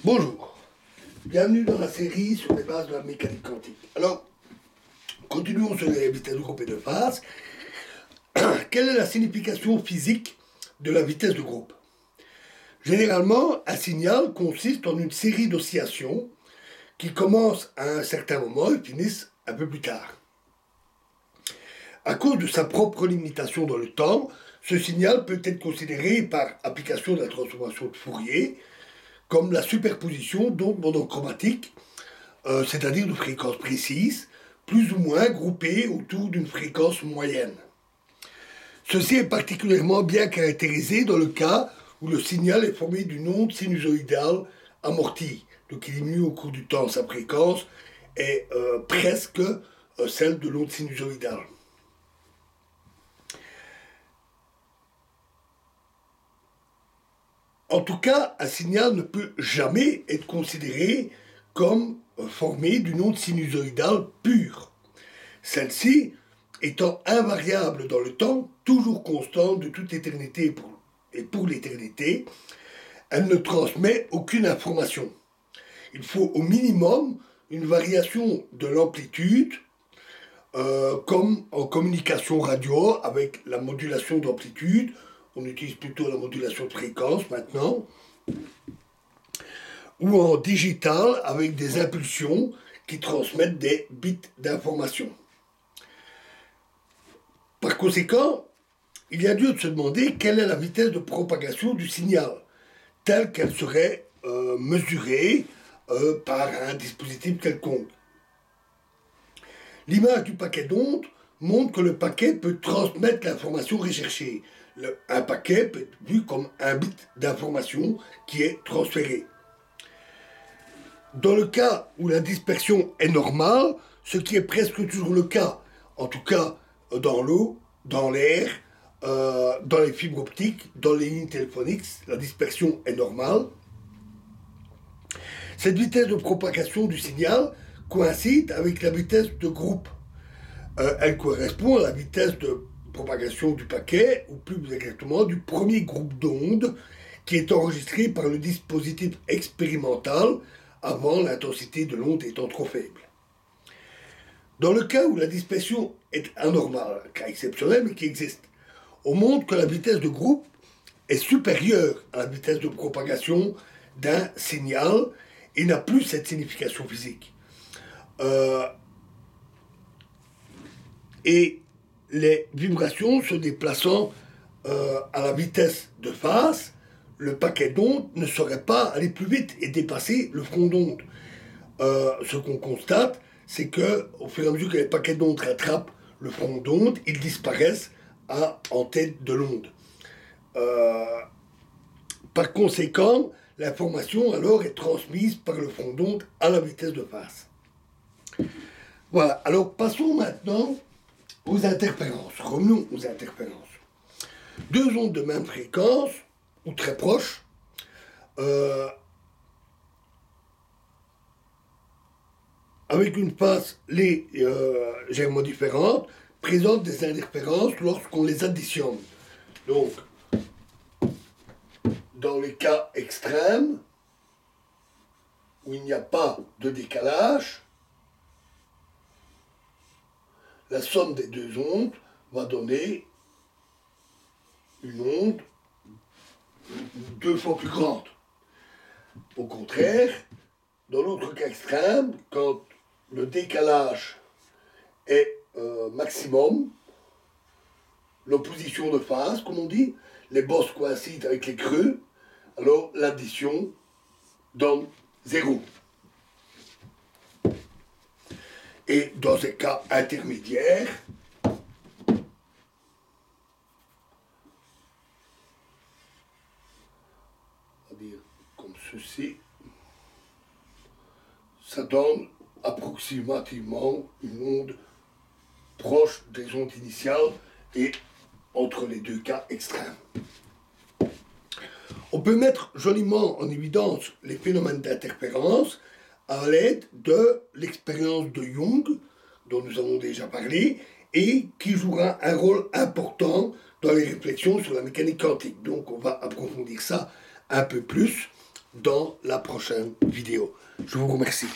Bonjour, bienvenue dans la série sur les bases de la mécanique quantique. Alors, continuons sur les vitesses de groupe et de phase. Quelle est la signification physique de la vitesse de groupe? Généralement, un signal consiste en une série d'oscillations qui commencent à un certain moment et finissent un peu plus tard. À cause de sa propre limitation dans le temps, ce signal peut être considéré par application de la transformation de Fourier comme la superposition d'ondes monochromatiques, c'est-à-dire de fréquences précises, plus ou moins groupées autour d'une fréquence moyenne. Ceci est particulièrement bien caractérisé dans le cas où le signal est formé d'une onde sinusoïdale amortie, donc qui diminue au cours du temps. Sa fréquence est presque celle de l'onde sinusoïdale. En tout cas, un signal ne peut jamais être considéré comme formé d'une onde sinusoïdale pure. Celle-ci étant invariable dans le temps, toujours constante de toute éternité et pour l'éternité, elle ne transmet aucune information. Il faut au minimum une variation de l'amplitude, comme en communication radio avec la modulation d'amplitude. On utilise plutôt la modulation de fréquence maintenant, ou en digital avec des impulsions qui transmettent des bits d'information. Par conséquent, il y a lieu de se demander quelle est la vitesse de propagation du signal, telle qu'elle serait mesurée par un dispositif quelconque. L'image du paquet d'ondes montre que le paquet peut transmettre l'information recherchée. Un paquet peut être vu comme un bit d'information qui est transféré. Dans le cas où la dispersion est normale, ce qui est presque toujours le cas, en tout cas dans l'eau, dans l'air, dans les fibres optiques, dans les lignes téléphoniques, la dispersion est normale. Cette vitesse de propagation du signal coïncide avec la vitesse de groupe. Elle correspond à la vitesse de propagation du paquet, ou plus exactement du premier groupe d'ondes qui est enregistré par le dispositif expérimental avant l'intensité de l'onde étant trop faible. Dans le cas où la dispersion est anormale, un cas exceptionnel mais qui existe, on montre que la vitesse de groupe est supérieure à la vitesse de propagation d'un signal et n'a plus cette signification physique. Et les vibrations se déplaçant à la vitesse de phase, le paquet d'ondes ne saurait pas aller plus vite et dépasser le front d'onde. Ce qu'on constate, c'est que au fur et à mesure que les paquets d'ondes rattrapent le front d'onde, ils disparaissent en tête de l'onde. Par conséquent, l'information alors est transmise par le front d'onde à la vitesse de phase. Voilà, alors passons maintenant aux interférences. Revenons aux interférences. Deux ondes de même fréquence, ou très proches, avec une phase légèrement différente, présentent des interférences lorsqu'on les additionne. Donc, dans les cas extrêmes, où il n'y a pas de décalage, la somme des deux ondes va donner une onde 2 fois plus grande. Au contraire, dans l'autre cas extrême, quand le décalage est maximum, l'opposition de phase, comme on dit, les bosses coïncident avec les creux, alors l'addition donne 0. Et dans ces cas intermédiaires, on va dire comme ceci, ça donne approximativement une onde proche des ondes initiales et entre les deux cas extrêmes. On peut mettre joliment en évidence les phénomènes d'interférence à l'aide de l'expérience de Young, dont nous avons déjà parlé, et qui jouera un rôle important dans les réflexions sur la mécanique quantique. Donc on va approfondir ça un peu plus dans la prochaine vidéo. Je vous remercie.